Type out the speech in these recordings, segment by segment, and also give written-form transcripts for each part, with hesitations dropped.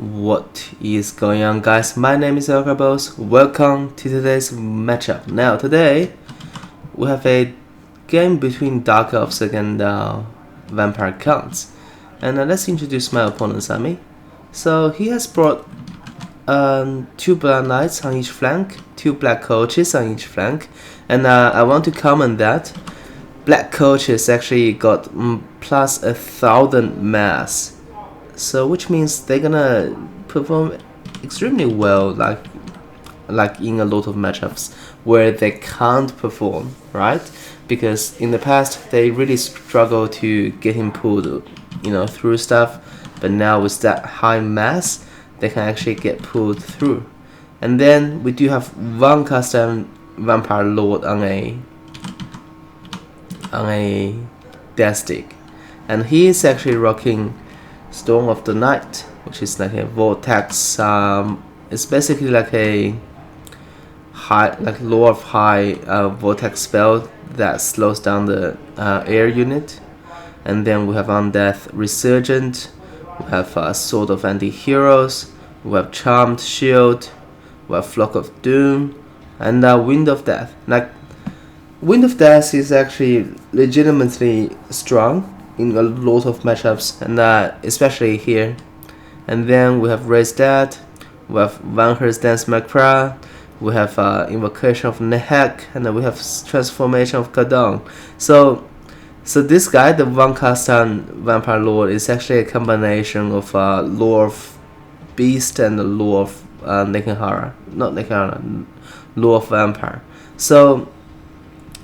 What is going on, guys? My name is Orokaboss. Welcome to today's matchup. Now today we have a game between Dark Elves and Vampire Counts. And let's introduce my opponent's army. So he has brought 2 Black Knights on each flank, 2 Black Coaches on each flank, and I want to comment that Black Coaches actually got plus 1,000 mass. So which means they're gonna perform extremely well, like in a lot of matchups where they can't perform, right? Because in the past they really struggle to get him pulled, through stuff. But now with that high mass, they can actually get pulled through. And then we do have one custom Vampire Lord on a death stick, and he is actually rocking Storm of the Night, which is like a vortex. It's basically like a Lore of High vortex spell that slows down the air unit. And then we have Undeath Resurgent, we have Sword of Anti-Heroes, we have Charmed Shield, we have Flock of Doom, and Wind of Death. Wind of Death is actually legitimately strong in a lot of matchups, and especially here. And then we have Raise Dead, we have Vanher's Dance Macra, we have Invocation of Nehek, and then we have Transformation of Kadong. So this guy, the one custom Vampire Lord, is actually a combination of Lore of Beast and the Lore of Lore of Vampire. So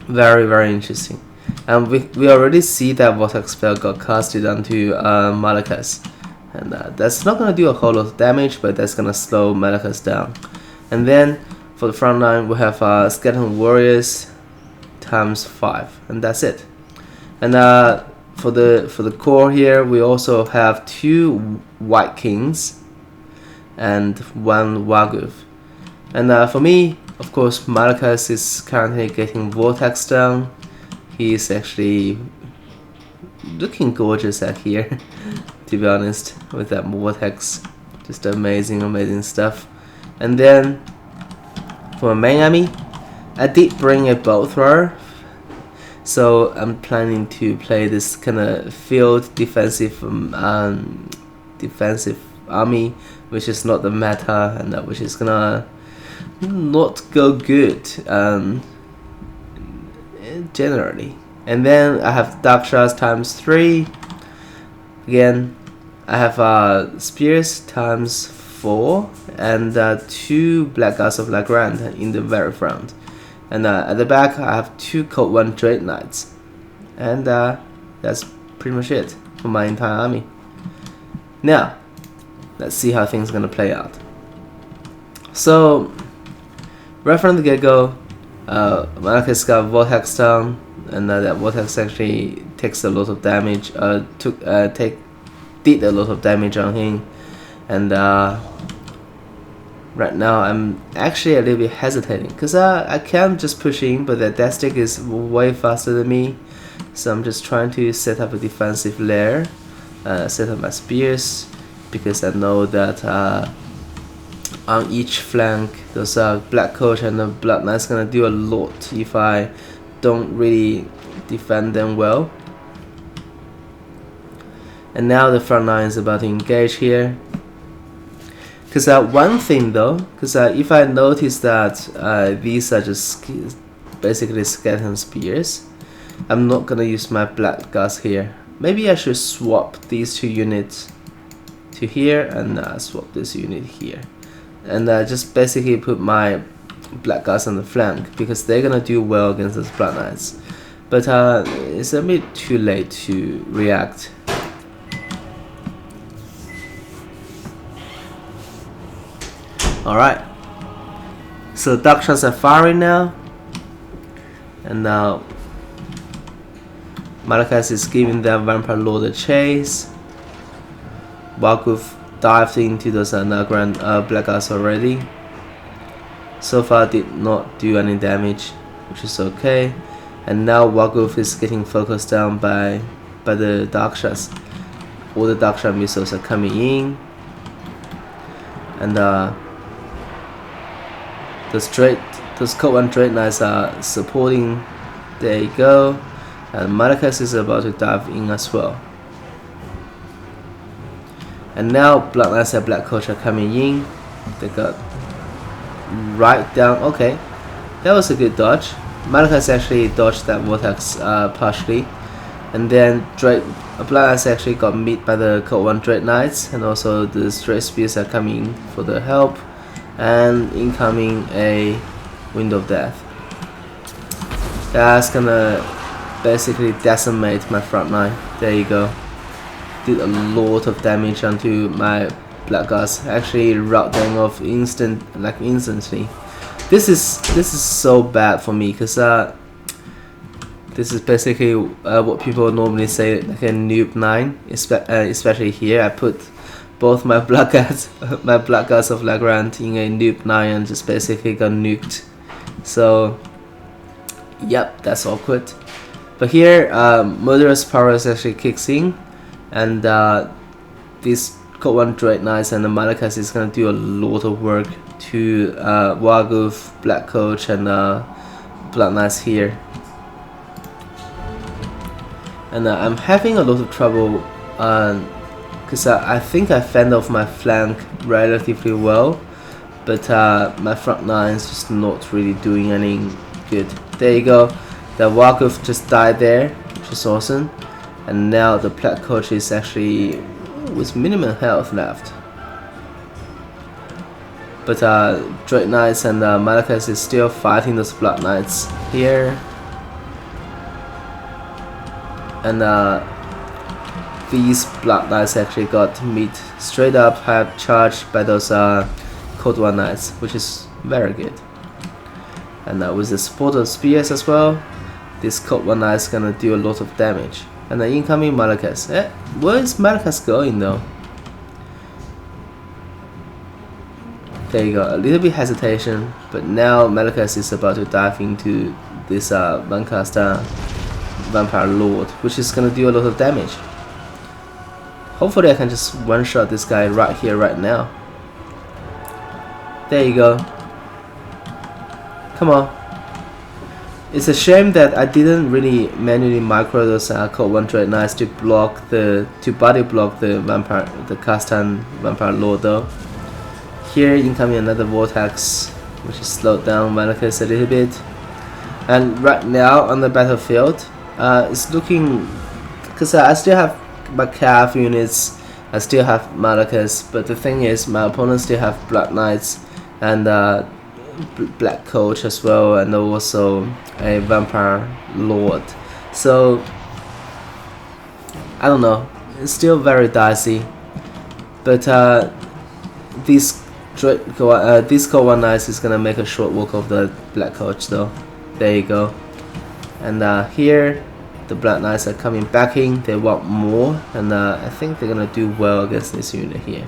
very, very interesting. And we already see that Vortex spell got casted onto Malakas, and that's not gonna do a whole lot of damage, but that's gonna slow Malakas down. And then for the front line we have Skeleton Warriors times 5, and that's it. And for the core here, we also have 2 White Kings and 1 Waguf. And for me, of course, Malakas is currently getting Vortex down. He's actually looking gorgeous out here, to be honest, with that vortex. Just amazing stuff. And then for my main army, I did bring a bow thrower. So I'm planning to play this kind of field defensive army, which is not the meta, and which is gonna not go good generally. And then I have Dark Shards times 3. Again, I have Spears times 4, and 2 Black Guards of Lagrand in the very front. And at the back I have 2 Code 1 Dread Knights. And that's pretty much it for my entire army. Now, let's see how things are gonna play out. So right from the get-go, Malakas got Vortex down, and that Vortex actually takes a lot of damage. Did a lot of damage on him, and right now I'm actually a little bit hesitating because I can just push in, but the death stick is way faster than me. So I'm just trying to set up a defensive lair, set up my spears, because I know that on each flank those Black Coach and the Blood Knight's gonna do a lot if I don't really defend them well. And now the front line is about to engage here. Because one thing though, if I notice that these are just basically skeleton spears, I'm not gonna use my Black Guards here. Maybe I should swap these 2 units to here, and swap this unit here, and just basically put my Black Guards on the flank, because they're gonna do well against those Blood Knights. But it's a bit too late to react. Alright, so Dark Shards are firing now, and now Malakas is giving that Vampire Lord a chase. Waguf dived into those Black Guards already. So far did not do any damage, which is okay. And now Waguf is getting focused down by the Dark Shards. All the Dark Shard missiles are coming in. and those code 1 Dread Knights are supporting. There you go, and Malakas is about to dive in as well. And now Blood Knights and Black Coach are coming in. They got right down. Okay, that was a good dodge. Malakas actually dodged that vortex partially, and then Blood Knights actually got met by the code 1 Dread Knights, and also the Straight Spears are coming for the help, and incoming a Wind of Death. That's gonna basically decimate my front line. There you go. Did a lot of damage onto my Black Guards. Actually rout them off instantly. This is so bad for me, because this is basically what people normally say, like a noob 9. Especially here, I put both my Black Guards of Lagrand in a noob 9 and just basically got nuked. So yep, that's awkward. But here, Murderous Powers actually kicks in, and this code 1 Dread Knights and the Malakas is gonna do a lot of work to Wargoof, Black Coach, and Blood Knights here. And I'm having a lot of trouble because I think I fend off my flank relatively well, but my front line is just not really doing any good. There you go. The Wargoof just died there, which is awesome. And now the Black Coach is actually with minimum health left. But Dread Knights and Malakas is still fighting those Blood Knights here. And these Blood Knights actually got meat straight up charged by those Code 1 Knights, which is very good. And with the support of Spears as well, this Code 1 Knight is gonna do a lot of damage. And the incoming Malakas. Where is Malakas going though? There you go, a little bit hesitation, but now Malakas is about to dive into this Lancaster Vampire Lord, which is gonna do a lot of damage. Hopefully I can just one-shot this guy right here, right now. There you go. Come on. It's a shame that I didn't really manually micro those code 1 Dread Knights to body block the Castan Vampire Lord though. Here incoming another Vortex, which is slowed down Malakas a little bit. And right now on the battlefield, it's looking, because I still have my Cav units, I still have Malakas, but the thing is my opponents still have Blood Knights and Black Coach as well, and also a Vampire Lord. So I don't know, it's still very dicey. But this Code 1 Knights is gonna make a short work of the Black Coach though. There you go. And here the Black Knights are coming back in. They want more, and I think they're gonna do well against this unit here.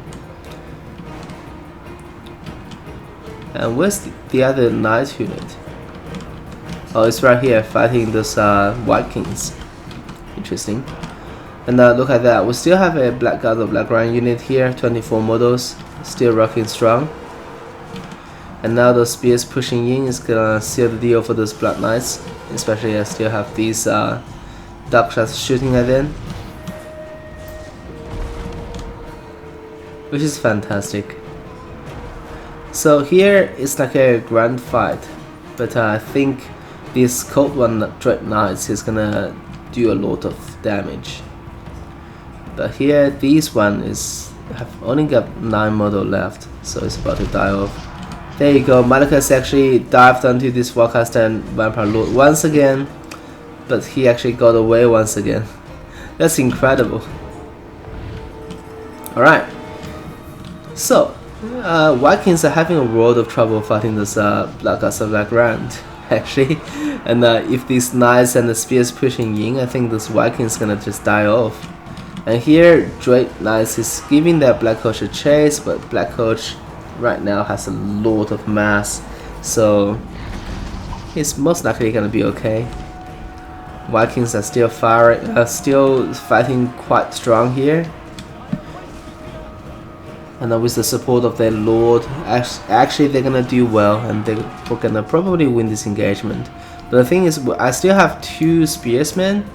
And where's the other Knight unit? Oh, it's right here fighting those White Kings. Interesting. And look at that, we still have a Black Guard of Lagrand unit here, 24 models, still rocking strong. And now those Spears pushing in is gonna seal the deal for those Blood Knights, especially I still have these Dark Shots shooting at them, which is fantastic. So here it's like a grand fight, but I think this Code 1 Dread Knights is gonna do a lot of damage. But here these one have only got 9 model left, so it's about to die off. There you go, Malakas actually dived onto this Warcaster and Vampire Lord once again, but he actually got away once again. That's incredible. Alright, so Vikings are having a world of trouble fighting this Black Guards of Lagrand, actually. And if these Knights and the Spears pushing in, I think this Vikings gonna just die off. And here Dread Knights is giving that Black Coach a chase, but Black Coach right now has a lot of mass, so he's most likely gonna be okay. Vikings are still fighting quite strong here. and with the support of their lord, actually they're gonna do well, and they're gonna probably win this engagement. But the thing is, I still have 2 spearsmen,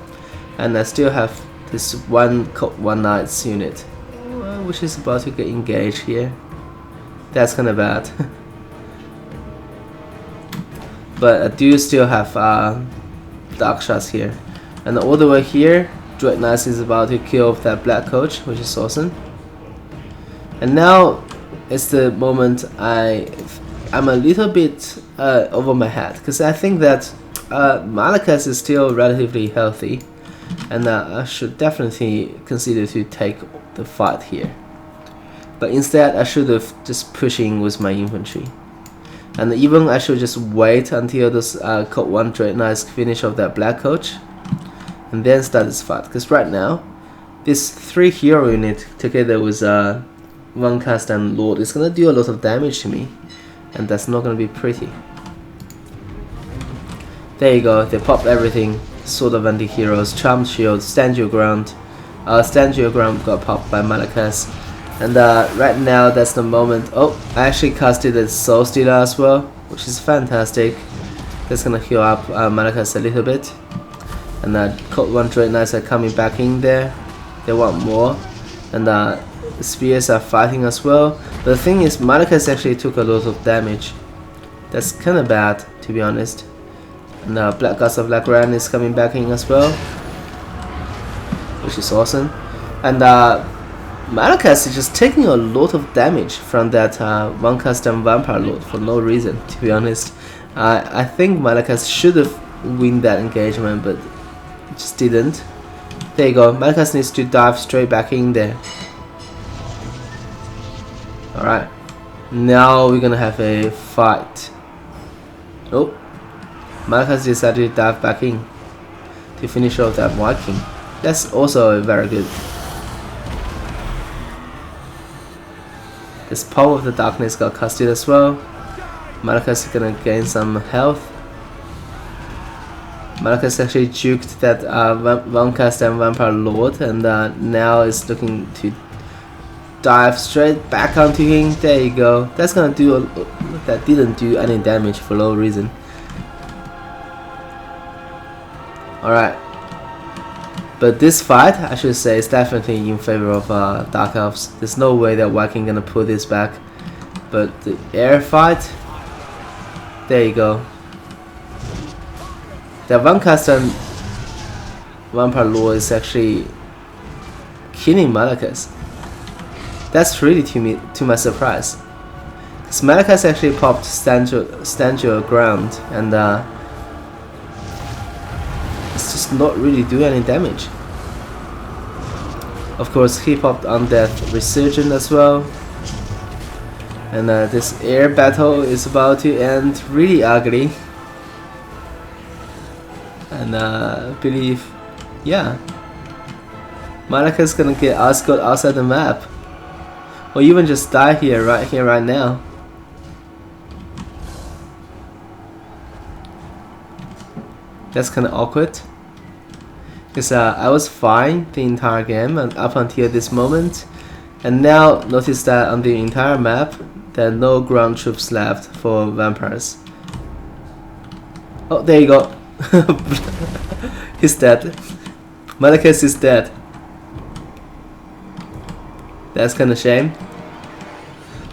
and I still have this one knights unit, which is about to get engaged here. That's kind of bad. But I do still have dark shots here, and all the way here, Dread Knights is about to kill off that black coach, which is awesome. And now it's the moment I'm a little bit over my head, because I think that Malakas is still relatively healthy, and I should definitely consider to take the fight here. But instead, I should have just pushing with my infantry, and even I should just wait until those Code 1 Dread Knights finish off that black coach, and then start this fight. Because right now, this 3 hero unit together with 1 cast and lord is gonna do a lot of damage to me, and that's not gonna be pretty. There you go, they pop everything. Sword of Anti-Heroes, Charmed Shield, Stand Your Ground. Stand Your Ground got popped by Malakas. And right now, that's the moment. Oh, I actually casted a Soul Stealer as well, which is fantastic. That's gonna heal up Malakas a little bit. And Code 1 Dread Knights are coming back in there. They want more. And the Spears are fighting as well. But the thing is, Malakas actually took a lot of damage. That's kind of bad, to be honest. And Black Gods of Lagran is coming back in as well, which is awesome. And Malakas is just taking a lot of damage from that 1 custom Vampire Lord for no reason, to be honest. I think Malakas should have win that engagement, but it just didn't. There you go, Malakas needs to dive straight back in there. Alright, now we're gonna have a fight. Oh, Malakas decided to dive back in to finish off that Viking. That's also very good. This Power of the Darkness got casted as well. Malakas is gonna gain some health. Malakas actually juked that 1 cast and Vampire Lord, and now is looking to dive straight back onto him. There you go. That's gonna do that didn't do any damage for no reason. Alright, but this fight, I should say, is definitely in favor of Dark Elves. There's no way that Viking gonna pull this back. But the air fight, there you go. The 1 cast and Vampire Lord is actually killing Malakas. That's really to my surprise. Because Malakas actually popped Stand Your Ground, and it's just not really doing any damage. Of course, he popped Undeath Resurgent as well. And this air battle is about to end really ugly. And I believe, yeah, Malakas is gonna get Asgard outside the map, or even just die here, right now. That's kind of awkward, because I was fine the entire game and up until this moment, and now notice that on the entire map there are no ground troops left for vampires. Oh, there you go. He's dead. Malakas is dead. That's kind of shame.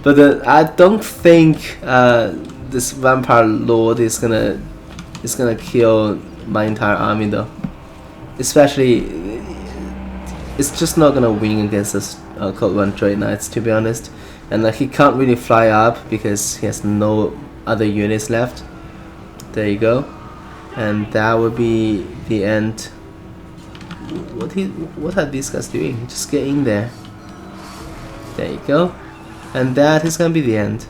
But I don't think this Vampire Lord is gonna kill my entire army though. Especially, it's just not gonna win against this Code 1 Dread Knights, to be honest. And he can't really fly up because he has no other units left. There you go. And that would be the end. What are these guys doing? Just get in there. There you go. And that is gonna be the end.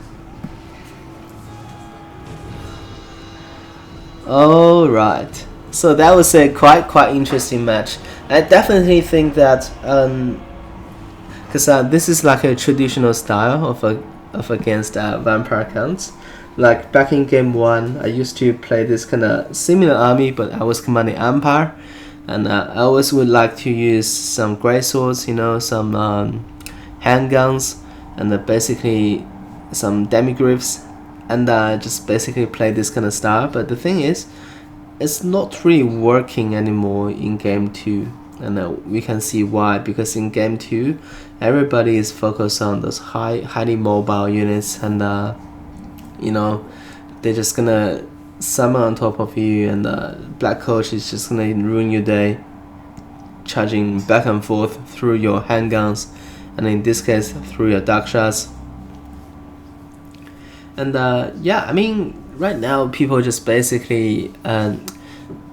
Alright. So that was a quite interesting match. I definitely think that because this is like a traditional style of against vampire counts. Like back in game 1, I used to play this kind of similar army, but I was commanding Empire, and I always would like to use some great swords, you know, some handguns, and basically some demigriffs, and just basically play this kind of style. But the thing is, it's not really working anymore in game 2, and we can see why. Because in game 2, everybody is focused on those highly mobile units, and you know, they're just gonna summon on top of you, and Black Coach is just gonna ruin your day, charging back and forth through your handguns, and in this case through your dark shots. And yeah, I mean, right now people just basically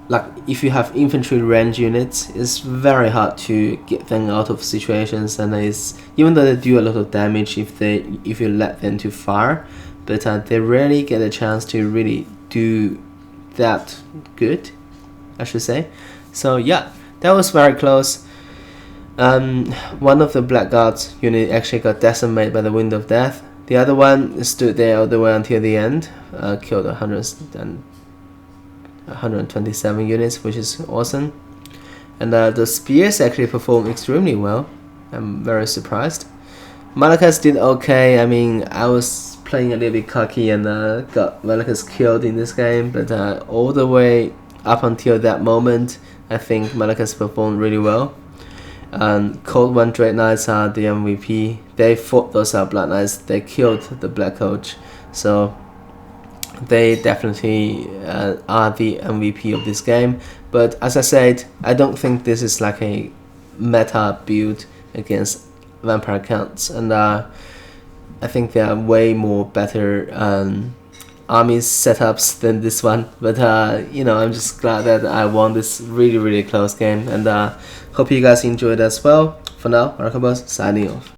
like, if you have infantry range units, it's very hard to get them out of situations, and it's, even though they do a lot of damage if you let them to fire, but they rarely get a chance to really do that good, I should say. So yeah, that was very close. One of the Blackguards unit actually got decimated by the Wind of Death. The other one stood there all the way until the end, killed 127 units, which is awesome. And the spears actually performed extremely well. I'm very surprised. Malakas did okay. I mean, I was playing a little bit cocky and got Malakas killed in this game, but all the way up until that moment, I think Malakas performed really well. And Cold One Dread Knights are the MVP. They fought those Blood Knights. They killed the Black Coach. So they definitely are the MVP of this game. But as I said, I don't think this is like a meta build against Vampire Counts. And I think there are way more better armies setups than this one. But you know, I'm just glad that I won this really close game. And hope you guys enjoyed as well. For now, Orokaboss signing off.